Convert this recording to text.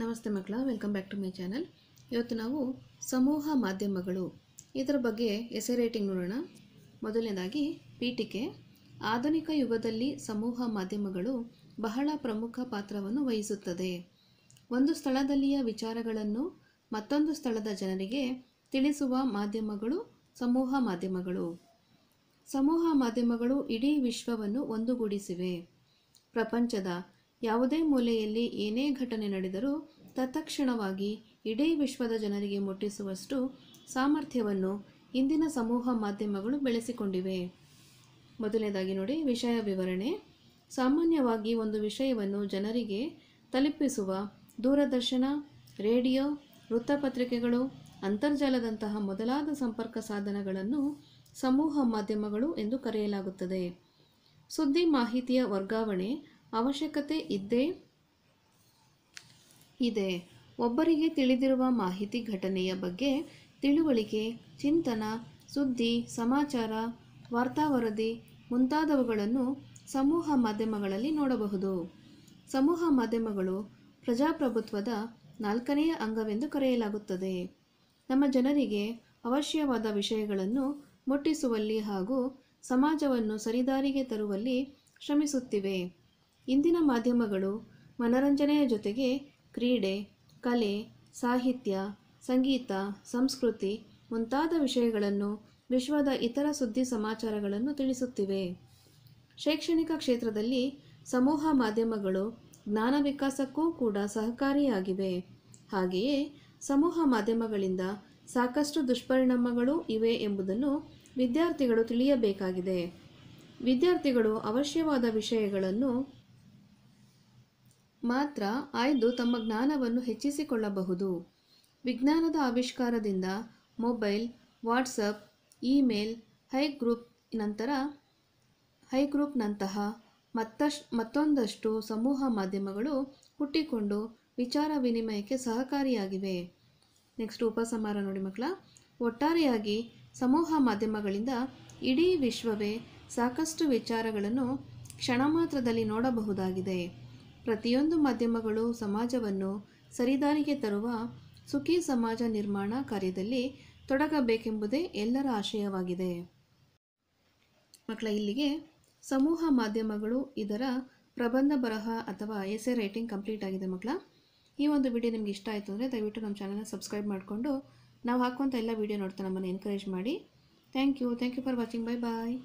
ನಮಸ್ತೆ ಮಕ್ಕಳ, welcome back to my channel. ಇವತ್ತು ನಾವು ಸಮೂಹ ಮಾಧ್ಯಮಗಳು ಇದರ ಬಗ್ಗೆ ಎಸೆ ರೇಟಿಂಗ್ ನೋಡೋಣ. ಮೊದಲನೇದಾಗಿ ಪೀಠಿಕೆ. ಆಧುನಿಕ ಯುಗದಲ್ಲಿ ಸಮೂಹ ಮಾಧ್ಯಮಗಳು ಬಹಳ ಪ್ರಮುಖ ಪಾತ್ರವನ್ನು ವಹಿಸುತ್ತದೆ. ಒಂದು ಸ್ಥಳದಲ್ಲಿಯ ವಿಚಾರಗಳನ್ನು ಮತ್ತೊಂದು ಸ್ಥಳದ ಜನರಿಗೆ ತಿಳಿಸುವ ಮಾಧ್ಯಮಗಳು ಸಮೂಹ ಮಾಧ್ಯಮಗಳು. ಸಮೂಹ ಮಾಧ್ಯಮಗಳು ಇಡೀ ವಿಶ್ವವನ್ನು ಒಂದುಗೂಡಿಸಿವೆ. ಪ್ರಪಂಚದ ಯಾವುದೇ ಮೂಲೆಯಲ್ಲಿ ಏನೇ ಘಟನೆ ನಡೆದರೂ ತತ್ಕ್ಷಣವಾಗಿ ಇಡೀ ವಿಶ್ವದ ಜನರಿಗೆ ಮುಟ್ಟಿಸುವಷ್ಟು ಸಾಮರ್ಥ್ಯವನ್ನು ಇಂದಿನ ಸಮೂಹ ಮಾಧ್ಯಮಗಳು ಬೆಳೆಸಿಕೊಂಡಿವೆ. ಮೊದಲನೇದಾಗಿ ನೋಡಿ, ವಿಷಯ ವಿವರಣೆ. ಸಾಮಾನ್ಯವಾಗಿ ಒಂದು ವಿಷಯವನ್ನು ಜನರಿಗೆ ತಲುಪಿಸುವ ದೂರದರ್ಶನ, ರೇಡಿಯೋ, ವೃತ್ತಪತ್ರಿಕೆಗಳು, ಅಂತರ್ಜಾಲದಂತಹ ಮೊದಲಾದ ಸಂಪರ್ಕ ಸಾಧನಗಳನ್ನು ಸಮೂಹ ಮಾಧ್ಯಮಗಳು ಎಂದು ಕರೆಯಲಾಗುತ್ತದೆ. ಸುದ್ದಿ ಮಾಹಿತಿಯ ವರ್ಗಾವಣೆ ಅವಶ್ಯಕತೆ ಇದ್ದೇ ಇದೆ. ಒಬ್ಬರಿಗೆ ತಿಳಿದಿರುವ ಮಾಹಿತಿ, ಘಟನೆಯ ಬಗ್ಗೆ ತಿಳುವಳಿಕೆ, ಚಿಂತನ, ಸುದ್ದಿ, ಸಮಾಚಾರ, ವಾರ್ತಾ ವರದಿ ಮುಂತಾದವುಗಳನ್ನು ಸಮೂಹ ಮಾಧ್ಯಮಗಳಲ್ಲಿ ನೋಡಬಹುದು. ಸಮೂಹ ಮಾಧ್ಯಮಗಳು ಪ್ರಜಾಪ್ರಭುತ್ವದ ನಾಲ್ಕನೆಯ ಅಂಗವೆಂದು ಕರೆಯಲಾಗುತ್ತದೆ. ನಮ್ಮ ಜನರಿಗೆ ಅವಶ್ಯವಾದ ವಿಷಯಗಳನ್ನು ಮುಟ್ಟಿಸುವಲ್ಲಿ ಹಾಗೂ ಸಮಾಜವನ್ನು ಸರಿದಾರಿಗೆ ತರುವಲ್ಲಿ ಶ್ರಮಿಸುತ್ತಿವೆ. ಇಂದಿನ ಮಾಧ್ಯಮಗಳು ಮನರಂಜನೆಯ ಜೊತೆಗೆ ಕ್ರೀಡೆ, ಕಲೆ, ಸಾಹಿತ್ಯ, ಸಂಗೀತ, ಸಂಸ್ಕೃತಿ ಮುಂತಾದ ವಿಷಯಗಳನ್ನು, ವಿಶ್ವದ ಇತರ ಸುದ್ದಿ ಸಮಾಚಾರಗಳನ್ನು ತಿಳಿಸುತ್ತಿವೆ. ಶೈಕ್ಷಣಿಕ ಕ್ಷೇತ್ರದಲ್ಲಿ ಸಮೂಹ ಮಾಧ್ಯಮಗಳು ಜ್ಞಾನ ವಿಕಾಸಕ್ಕೂ ಕೂಡ ಸಹಕಾರಿಯಾಗಿವೆ. ಹಾಗೆಯೇ ಸಮೂಹ ಮಾಧ್ಯಮಗಳಿಂದ ಸಾಕಷ್ಟು ದುಷ್ಪರಿಣಾಮಗಳು ಇವೆ ಎಂಬುದನ್ನು ವಿದ್ಯಾರ್ಥಿಗಳು ತಿಳಿಯಬೇಕಾಗಿದೆ. ವಿದ್ಯಾರ್ಥಿಗಳು ಅವಶ್ಯವಾದ ವಿಷಯಗಳನ್ನು ಮಾತ್ರ ಆಯ್ದು ತಮ್ಮ ಜ್ಞಾನವನ್ನು ಹೆಚ್ಚಿಸಿಕೊಳ್ಳಬಹುದು. ವಿಜ್ಞಾನದ ಆವಿಷ್ಕಾರದಿಂದ ಮೊಬೈಲ್, ವಾಟ್ಸಪ್, ಇಮೇಲ್, ಹೈಗ್ರೂಪ್ನಂತಹ ಮತ್ತೊಂದಷ್ಟು ಸಮೂಹ ಮಾಧ್ಯಮಗಳು ಹುಟ್ಟಿಕೊಂಡು ವಿಚಾರ ವಿನಿಮಯಕ್ಕೆ ಸಹಕಾರಿಯಾಗಿವೆ. ನೆಕ್ಸ್ಟ್ ಉಪಸಂಹಾರ ನೋಡಿ ಮಕ್ಕಳ. ಒಟ್ಟಾರೆಯಾಗಿ ಸಮೂಹ ಮಾಧ್ಯಮಗಳಿಂದ ಇಡೀ ವಿಶ್ವವೇ ಸಾಕಷ್ಟು ವಿಚಾರಗಳನ್ನು ಕ್ಷಣ ಮಾತ್ರದಲ್ಲಿ ನೋಡಬಹುದಾಗಿದೆ. ಪ್ರತಿಯೊಂದು ಮಾಧ್ಯಮಗಳು ಸಮಾಜವನ್ನು ಸರಿದಾರಿಗೆ ತರುವ ಸುಖಿ ಸಮಾಜ ನಿರ್ಮಾಣ ಕಾರ್ಯದಲ್ಲಿ ತೊಡಗಬೇಕೆಂಬುದೇ ಎಲ್ಲರ ಆಶಯವಾಗಿದೆ. ಮಕ್ಕಳ, ಇಲ್ಲಿಗೆ ಸಮೂಹ ಮಾಧ್ಯಮಗಳು ಇದರ ಪ್ರಬಂಧ ಬರಹ ಅಥವಾ ಎಸೆ ರೈಟಿಂಗ್ ಕಂಪ್ಲೀಟ್ ಆಗಿದೆ. ಮಕ್ಕಳ, ಈ ಒಂದು ವಿಡಿಯೋ ನಿಮ್ಗೆ ಇಷ್ಟ ಆಯಿತು ಅಂದರೆ ದಯವಿಟ್ಟು ನಮ್ಮ ಚಾನಲ್ನ ಸಬ್ಸ್ಕ್ರೈಬ್ ಮಾಡಿಕೊಂಡು ನಾವು ಹಾಕುವಂಥ ಎಲ್ಲ ವಿಡಿಯೋ ನೋಡ್ತಾ ನಮ್ಮನ್ನು ಎನ್ಕರೇಜ್ ಮಾಡಿ. Thank you for watching. Bye bye.